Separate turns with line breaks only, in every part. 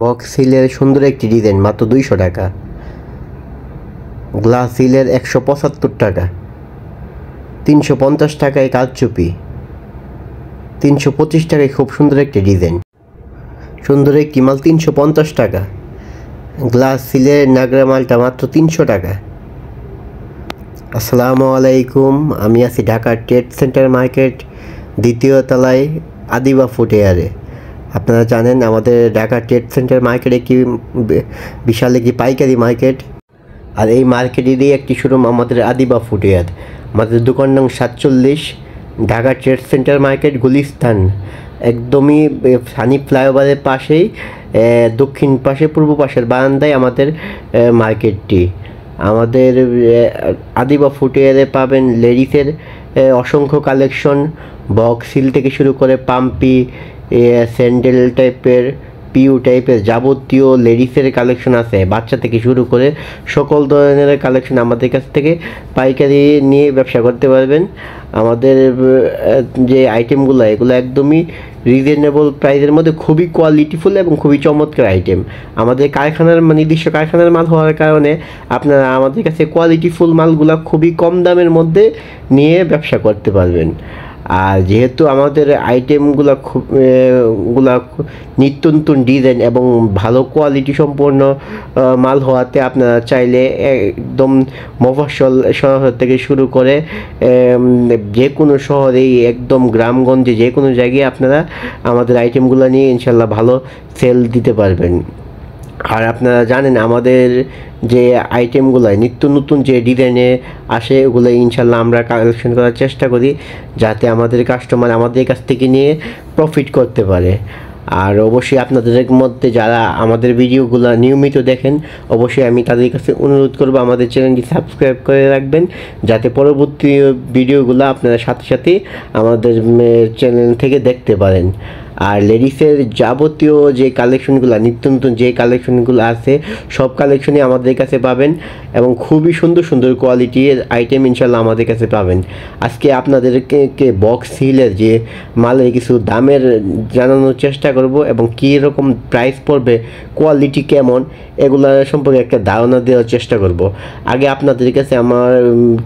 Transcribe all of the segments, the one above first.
Box সিলের সুন্দর একটি design মাত্র 200 টাকা। গ্লাস সিলের 175 টাকা। 350 টাকায় কারচুপি। 325 টাকায় খুব সুন্দর একটি ডিজাইন। সুন্দর একটি মাল 350 টাকা। গ্লাস সিলের নাগরা মালটা মাত্র 300 টাকা। আসসালামু আলাইকুম, আমি আছি ঢাকা ট্রেড সেন্টার মার্কেট দ্বিতীয় তলায় আদিবা ফুটওয়্যারে। আপনারা জানেন আমাদের ঢাকা ট্রেড সেন্টার মার্কেট একটি বিশাল একটি পাইকারি মার্কেট, আর এই মার্কেটেরই একটি শোরুম আমাদের আদিবা ফুটওয়্যার। আমাদের দোকান নং 47, Dhaka trade centre market, Gulistan, একদমই সানি ফ্লাইওভারের পাশেই দক্ষিণ পাশে পূর্ব পাশের বারান্দায় আমাদের মার্কেটটি। আমাদের আদিবা ফুটওয়্যারে পাবেন লেডিসের অসংখ্য কালেকশন, বক্স সিল থেকে শুরু করে পাম্পি, স্যান্ডেল টাইপের, পিউ টাইপের যাবতীয় লেডিসের কালেকশন আছে। বাচ্চা থেকে শুরু করে সকল ধরনের কালেকশন আমাদের কাছ থেকে পাইকারি নিয়ে ব্যবসা করতে পারবেন। আমাদের যে আইটেমগুলো এগুলো একদমই রিজনেবল প্রাইসের মধ্যে খুবই কোয়ালিটিফুল এবং খুবই চমৎকার আইটেম। আমাদের কারখানার নির্দিষ্ট কারখানার মাল হওয়ার কারণে আপনারা আমাদের কাছে কোয়ালিটিফুল মালগুলো খুবই কম দামের মধ্যে নিয়ে ব্যবসা করতে পারবেন। আর যেহেতু আমাদের আইটেমগুলো নিত্য নতুন ডিজাইন এবং ভালো কোয়ালিটি সম্পন্ন মাল হওয়াতে আপনারা চাইলে একদম মফস্বল শহর থেকে শুরু করে যে কোনো শহরেই, একদম গ্রামগঞ্জে যে কোনো জায়গায় আপনারা আমাদের আইটেমগুলো নিয়ে ইনশাল্লাহ ভালো সেল দিতে পারবেন। আর আপনারা জানেন আমাদের যে আইটেমগুলো নিত্য নতুন যে ডিজাইনে আসে ওগুলো ইনশাল্লাহ আমরা কালেকশন করার চেষ্টা করি, যাতে আমাদের কাস্টমার আমাদের কাছ থেকে নিয়ে প্রফিট করতে পারে। আর অবশ্যই আপনাদের মধ্যে যারা আমাদের ভিডিওগুলো নিয়মিত দেখেন, অবশ্যই আমি তাদের কাছে অনুরোধ করব আমাদের চ্যানেলটি সাবস্ক্রাইব করে রাখবেন, যাতে পরবর্তী ভিডিওগুলো আপনারা সাথে সাথে আমাদের চ্যানেল থেকে দেখতে পারেন। আর লেডিসের যাবতীয় যে কালেকশনগুলো, নিত্য নতুন যে কালেকশনগুলো আছে সব কালেকশনই আমাদের কাছে পাবেন এবং খুবই সুন্দর সুন্দর কোয়ালিটির আইটেম ইনশাল্লাহ আমাদের কাছে পাবেন। আজকে আপনাদেরকে বক্স সিলের যে মালের কিছু দামের জানানোর চেষ্টা করব এবং কী রকম প্রাইস পড়বে, কোয়ালিটি কেমন, এগুলো সম্পর্কে একটা ধারণা দেওয়ার চেষ্টা করব। আগে আপনাদের কাছে আমার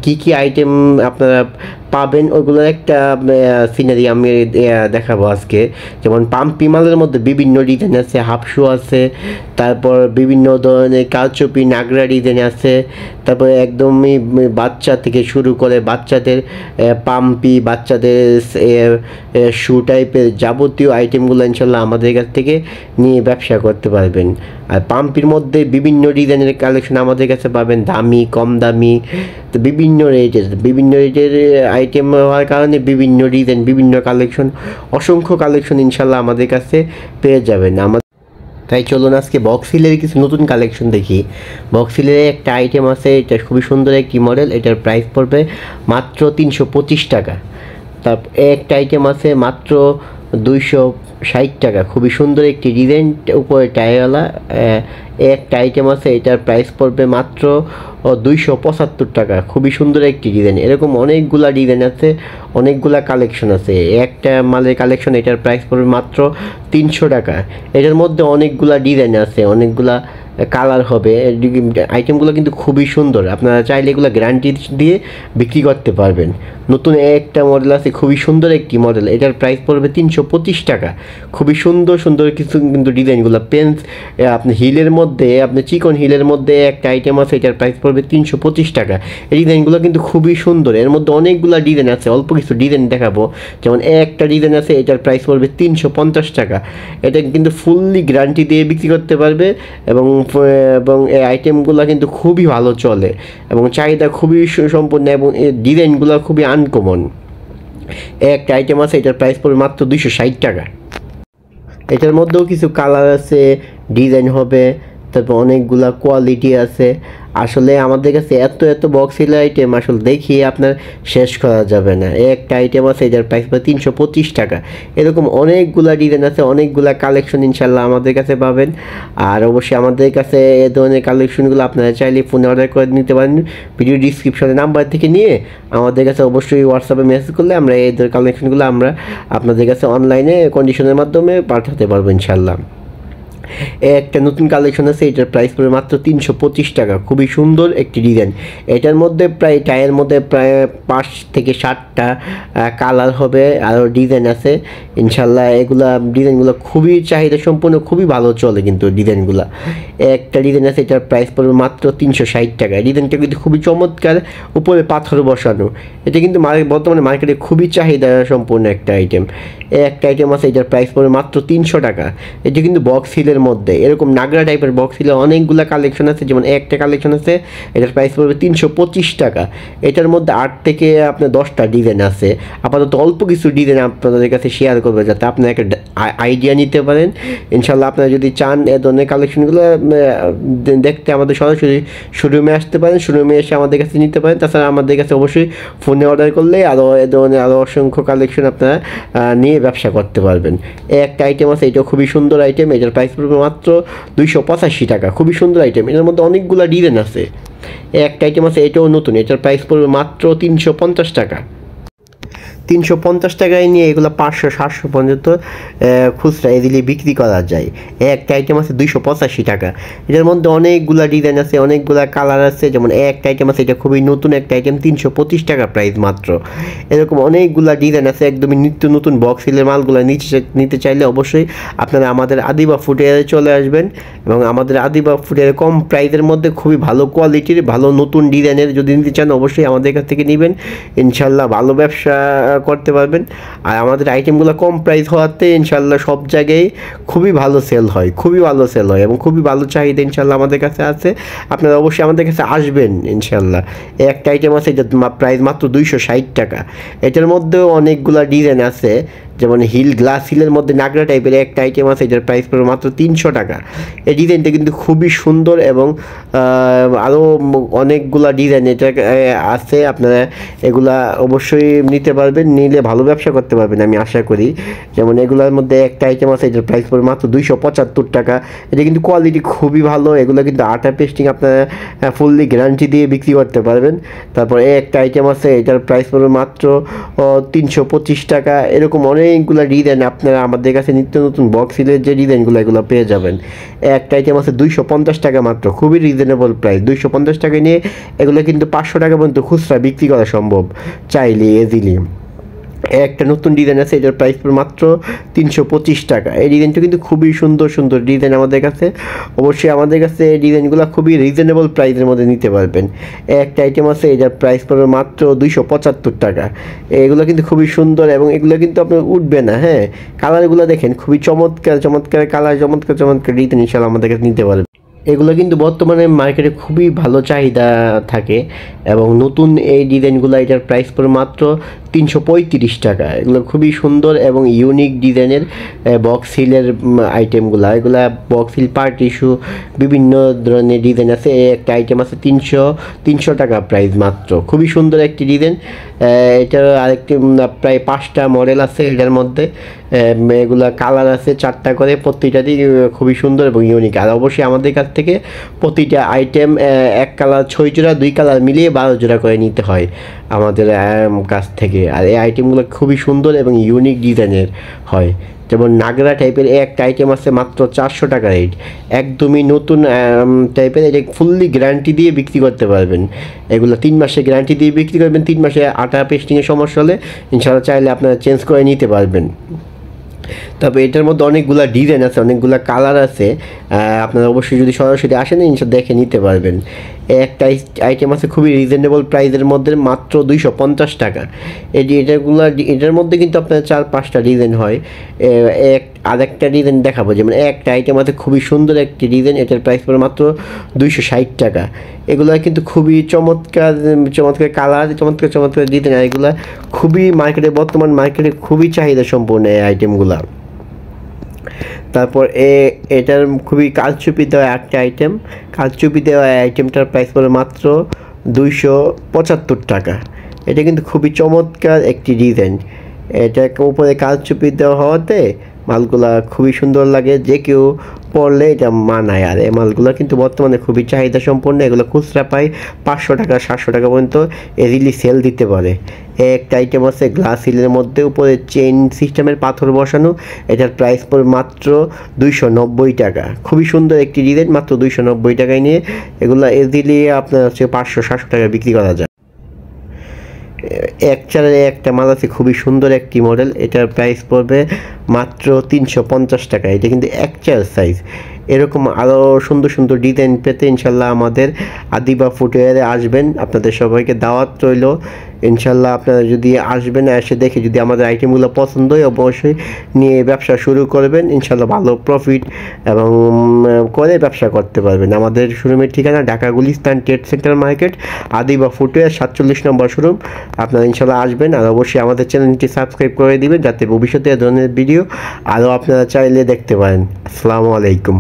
কি কি আইটেম আপনারা পাবেন ওইগুলোর একটা সিনারি আমি দেখাবো আজকে। যেমন পাম্পি মালের মধ্যে বিভিন্ন ডিজাইন আছে, হাফ শু আছে, তারপর বিভিন্ন ধরনের কারচুপি নাগরা ডিজাইন আছে, তারপরে একদমই বাচ্চা থেকে শুরু করে বাচ্চাদের পাম্পি, বাচ্চাদের শু টাইপের যাবতীয় আইটেমগুলো ইনশাল্লাহ আমাদের কাছ থেকে নিয়ে ব্যবসা করতে পারবেন। আর পাম্পির মধ্যে বিভিন্ন ডিজাইনের কালেকশন আমাদের কাছে পাবেন, দামি, কম দামি, তো বিভিন্ন রেটের আইটেম হওয়ার কারণে বিভিন্ন ডিজাইন, বিভিন্ন কালেকশন, অসংখ্য কালেকশন ইনশাল্লাহ আমাদের কাছে পেয়ে যাবেন। তাই চলুন আজকে বক্স সিলের কিছু নতুন কালেকশন দেখি। বক্স সিলের একটা আইটেম আছে, এটা খুবই সুন্দর একটি মডেল, এটার প্রাইস পড়বে মাত্র 325 টাকা। তারপর একটা আইটেম আছে মাত্র 260 টাকা, খুবই সুন্দর একটি ডিজাইন, উপরে টাইওয়ালা একটা আইটেম আছে, এটার প্রাইস পড়বে মাত্র 275 টাকা, খুবই সুন্দর একটি ডিজাইন। এরকম অনেকগুলা ডিজাইন আছে, অনেকগুলা কালেকশন আছে। একটা মালের কালেকশন, এটার প্রাইস পড়বে মাত্র 300 টাকা। এটার মধ্যে অনেকগুলা ডিজাইন আছে, অনেকগুলা কালার হবে। আইটেমগুলো কিন্তু খুবই সুন্দর, আপনারা চাইলে এগুলো গ্যারান্টি দিয়ে বিক্রি করতে পারবেন। নতুন একটা মডেল আছে, খুবই সুন্দর একটি মডেল, এটার প্রাইস পড়বে 325 টাকা। খুবই সুন্দর সুন্দর কিছু কিন্তু ডিজাইনগুলো, পেন্স আপনি হিলের মধ্যে, আপনি চিকন হিলের মধ্যে একটা আইটেম আছে, এটার প্রাইস পড়বে 325 টাকা। এই ডিজাইনগুলো কিন্তু খুবই সুন্দর, এর মধ্যে অনেকগুলো ডিজাইন আছে, অল্প কিছু ডিজাইন দেখাবো। যেমন একটা ডিজাইন আছে, এটার প্রাইস পড়বে 350 টাকা। এটা কিন্তু ফুললি গ্যারান্টি দিয়ে বিক্রি করতে পারবে এবং এই আইটেমগুলো কিন্তু খুবই ভালো চলে এবং চাহিদা খুবই সম্পূর্ণ এবং এই ডিজাইনগুলো খুবই আনকমন। একটা আইটেম আছে, এটার প্রাইস পড়বে মাত্র 260 টাকা। এটার মধ্যেও কিছু কালার আছে, ডিজাইন হবে, তারপর অনেকগুলা কোয়ালিটি আছে। আসলে আমাদের কাছে এত বক্স সিল আইটেম আসলে দেখিয়ে আপনার শেষ করা যাবে না। একটা আইটেম আছে, এটার প্রাইস পড়বে 325 টাকা। এরকম অনেকগুলা ডিজাইন আছে, অনেকগুলা কালেকশন ইনশাল্লাহ আমাদের কাছে পাবেন। আর অবশ্যই আমাদের কাছে এ ধরনের কালেকশনগুলো আপনারা চাইলে ফোনে অর্ডার করে নিতে পারেন, ভিডিও ডিসক্রিপশনে নাম্বার থেকে নিয়ে আমাদের কাছে অবশ্যই হোয়াটসঅ্যাপে মেসেজ করলে আমরা এই ধরনের কালেকশনগুলো আমরা আপনাদের কাছে অনলাইনে কন্ডিশনের মাধ্যমে পাঠাতে পারবো ইনশাল্লাহ। একটা নতুন কালেকশন আছে, এটার প্রাইস পড়বে মাত্র 325 টাকা। খুবই সুন্দর একটি ডিজাইন। এটার মধ্যে প্রায় টাইয়ের মধ্যে প্রায় 5 থেকে 7টা কালার হবে, আরও ডিজাইন আছে ইনশাল্লাহ। এগুলা ডিজাইনগুলো খুবই চাহিদা সম্পূর্ণ, খুবই ভালো চলে কিন্তু ডিজাইনগুলো। একটা ডিজাইন আছে, এটার প্রাইস পড়বে মাত্র 360 টাকা। ডিজাইনটা কিন্তু খুবই চমৎকার, উপরে পাথর বসানো। এটা কিন্তু বর্তমানে মার্কেটে খুবই চাহিদা সম্পূর্ণ একটা আইটেম। একটা আইটেম আছে, এটার প্রাইস পড়বে মাত্র 300 টাকা। এটা কিন্তু বক্স হিলের মধ্যে, এরকম নাগরা টাইপের বক্স হিলের অনেকগুলো কালেকশন আছে। যেমন একটা কালেকশন আছে, এটার প্রাইস পড়বে 325 টাকা। এটার মধ্যে 8 থেকে আপনার 10টা ডিজাইন আছে। আপাতত অল্প কিছু ডিজাইন আপনাদের কাছে শেয়ার করবে, যাতে আপনারা একটা আইডিয়া নিতে পারেন। ইনশাল্লাহ আপনারা যদি চান এ ধরনের কালেকশনগুলো দেখতে, আমাদের সরাসরি শোরুমে আসতে পারেন, শোরুমে এসে আমাদের কাছে নিতে পারেন। তাছাড়া আমাদের কাছে অবশ্যই ফোনে অর্ডার করলে আরও এ ধরনের আরও অসংখ্য কালেকশন আপনারা নিয়ে ব্যবসা করতে পারবেন। একটা আইটেম আছে, এটাও খুবই সুন্দর আইটেম। এটার প্রাইস পড়বে মাত্র 285 টাকা। খুবই সুন্দর আইটেম, এটার মধ্যে অনেকগুলো ডিজাইন আছে। একটা আইটেম আছে, এটাও নতুন। এটার প্রাইস পড়বে মাত্র 350 টাকা। 350 টাকায় নিয়ে এগুলো 500-700 পর্যন্ত খুচরা এদিকে বিক্রি করা যায়। একটা আইটেম আছে 285 টাকা। এটার মধ্যে অনেকগুলা ডিজাইন আছে, অনেকগুলা কালার আছে। যেমন একটা আইটেম আছে, এটা খুবই নতুন একটা আইটেম, 325 টাকা প্রাইস মাত্র। এরকম অনেকগুলা ডিজাইন আছে, একদমই নিত্য নতুন বক্স সিলের মালগুলো নিতে চাইলে অবশ্যই আপনারা আমাদের আদিবা ফুটওয়্যারে চলে আসবেন। এবং আমাদের আদিবা ফুটওয়্যারে কম প্রাইসের মধ্যে খুবই ভালো কোয়ালিটির, ভালো নতুন ডিজাইনের যদি নিতে চান অবশ্যই আমাদের কাছ থেকে নেবেন। ইনশাল্লাহ ভালো ব্যবসা করতে পারবেন। আর আমাদের আইটেমগুলো কম প্রাইস হওয়াতে ইনশাল্লাহ সব জায়গায় খুবই ভালো সেল হয়, খুবই ভালো সেল হয় এবং খুবই ভালো চাহিদা ইনশাল্লাহ আমাদের কাছে আছে। আপনারা অবশ্যই আমাদের কাছে আসবেন ইনশাল্লাহ। একটা আইটেম আছে, এটা প্রাইস মাত্র 260 টাকা। এটার মধ্যেও অনেকগুলা ডিজাইন আছে, যেমন গ্লাস হিলের মধ্যে নাগরা টাইপের একটা আইটেম আছে, এটার প্রাইস পড়বে মাত্র 300 টাকা। এই ডিজাইনটা কিন্তু খুবই সুন্দর এবং আরও অনেকগুলা ডিজাইন এটা আছে। আপনারা এগুলা অবশ্যই নিতে পারবেন, নিলে ভালো ব্যবসা করতে পারবেন আমি আশা করি। যেমন এগুলোর মধ্যে একটা আইটেম আছে, এটার প্রাইস পড়বে মাত্র 275 টাকা। এটা কিন্তু কোয়ালিটি খুবই ভালো। এগুলো কিন্তু আটা পেস্টিং আপনারা ফুললি গ্যারান্টি দিয়ে বিক্রি করতে পারবেন। তারপর একটা আইটেম আছে, এটার প্রাইস পড়বে মাত্র 325 টাকা। এরকম অনেকগুলো ডিজাইন আপনারা আমাদের কাছে নিত্য নতুন বক্স সিলের যে ডিজাইনগুলো এগুলো পেয়ে যাবেন। একটা আইটেম আছে 250 টাকা মাত্র, খুবই রিজনেবল প্রাইস। 250 টাকা নিয়ে এগুলো কিন্তু 500 টাকা পর্যন্ত খুচরা বিক্রি করা সম্ভব চাইলে ইজিলি। একটা নতুন ডিজাইন আছে, এটার প্রাইস মাত্র 325 টাকা। এই ডিজাইনটা কিন্তু খুবই সুন্দর সুন্দর ডিজাইন আমাদের কাছে। অবশ্যই আমাদের কাছে এই ডিজাইনগুলো খুবই রিজনেবল প্রাইসের মধ্যে নিতে পারবেন। একটা আইটেম আছে, এটার প্রাইস পড়বে মাত্র 275 টাকা। এগুলো কিন্তু খুবই সুন্দর এবং এগুলো কিন্তু আপনার উঠবে না। হ্যাঁ, কালারগুলো দেখেন, খুবই চমৎকার চমৎকার কালার, চমৎকার চমৎকার ডিজাইন ইনশাআল্লাহ আমাদের কাছে নিতে পারবেন। এগুলো কিন্তু বর্তমানে মার্কেটে খুবই ভালো চাহিদা থাকে এবং নতুন এই ডিজাইনগুলো, এটার প্রাইস পড়ে মাত্র 335 টাকা। এগুলো খুবই সুন্দর এবং ইউনিক ডিজাইনের বক্স হিলের আইটেমগুলো। এগুলা বক্স হিল পার্ট ইস্যু বিভিন্ন ধরনের ডিজাইন আছে। একটা আইটেম আছে 300 টাকা প্রাইস মাত্র। খুবই সুন্দর একটি ডিজাইন। এটার আরেকটি প্রায় 5টা মডেল আছে এটার মধ্যে। এগুলা কালার আছে 4টা করে, প্রতিটাতেই খুবই সুন্দর এবং ইউনিক। আর অবশ্যই আমাদের কাছ থেকে প্রতিটা আইটেম এক কালার 6 জোড়া, 2 কালার মিলিয়ে 12 জোড়া করে নিতে হয় আমাদের কাছ থেকে। আর এই আইটেমগুলো খুবই সুন্দর এবং ইউনিক ডিজাইনের হয়। যেমন নাগরা টাইপের একটা আইটেম আছে মাত্র 400 টাকা রেট, একদমই নতুন টাইপের। এটা ফুললি গ্যারান্টি দিয়ে বিক্রি করতে পারবেন। এগুলো 3 মাসের গ্যারান্টি দিয়ে বিক্রি করবেন। 3 মাসে আটা পেস্টিংয়ের সমস্যা হলে ইনশাআল্লাহ চাইলে আপনারা চেঞ্জ করে নিতে পারবেন। তবে এটার মধ্যে অনেকগুলা ডিজাইন আছে, অনেকগুলা কালার আছে। আপনারা অবশ্যই যদি সরাসরি আসেন ইনশাআল্লাহ দেখে নিতে পারবেন। একটা আইটেম আছে খুবই রিজনেবল প্রাইসের মধ্যে মাত্র 250 টাকা। এটার মধ্যে কিন্তু আপনার 4-5টা ডিজাইন হয়। আরেকটা ডিজাইন দেখাবো, যেমন একটা আইটেম আছে খুবই সুন্দর একটি ডিজাইন, এটার প্রাইস পড়ে মাত্র 260 টাকা। এগুলো কিন্তু খুবই চমৎকার চমৎকার কালার, চমৎকার চমৎকার ডিজাইন। আর এগুলো খুবই বর্তমান মার্কেটে খুবই চাহিদা সম্পূর্ণ এই আইটেমগুলো। তারপর এটার খুবই কারচুপি দেওয়া একটা আইটেম। কারচুপি দেওয়া আইটেমটার প্রাইস পড়ে মাত্র 275 টাকা। এটা কিন্তু খুবই চমৎকার একটি ডিজাইন। এটা উপরে কারচুপি দেওয়া হওয়াতে মালগুলা খুবই সুন্দর লাগে, যে কেউ পরলে এটা মানায়। আর এই মালগুলো কিন্তু বর্তমানে খুবই চাহিদা সম্পন্ন, এগুলো খুচরা পাই 500 টাকা 700 টাকা পর্যন্ত এজিলি সেল দিতে পারে। একটা আইটেম আছে গ্লাস হিলের মধ্যে, উপরে চেইন সিস্টেমের পাথর বসানো, এটার প্রাইস পড়ে মাত্র 290 টাকা। খুবই সুন্দর একটি ডিজাইন, মাত্র 290 টাকায় নিয়ে এগুলো এজিলি আপনার হচ্ছে 500-700 টাকা বিক্রি করা যায়। এক চারের একটা মাল আছে, খুবই সুন্দর একটি মডেল, এটার প্রাইস পড়বে মাত্র 350 টাকা। এটা কিন্তু এক চার সাইজ। এরকম আরও সুন্দর সুন্দর ডিজাইন পেতে ইনশাল্লাহ আমাদের আদিবা ফুটওয়্যারে আসবেন। আপনাদের সবাইকে দাওয়াত রইল। ইনশাল্লাহ আপনারা যদি আসবেন, এসে দেখে যদি আমাদের আইটেমগুলো পছন্দ হয় অবশ্যই নিয়ে ব্যবসা শুরু করবেন। ইনশাল্লাহ ভালো প্রফিট এবং করে ব্যবসা করতে পারবেন। আমাদের শোরুমের ঠিকানা Dhaka Gulistan trade centre market, Adiba footwear 47 নম্বর শোরুম। আপনারা ইনশাল্লাহ আসবেন, আর অবশ্যই আমাদের চ্যানেলটি সাবস্ক্রাইব করে দিবেন যাতে ভবিষ্যতে এ ধরনের ভিডিও আরও আপনারা চাইলে দেখতে পারেন। আসসালামু আলাইকুম।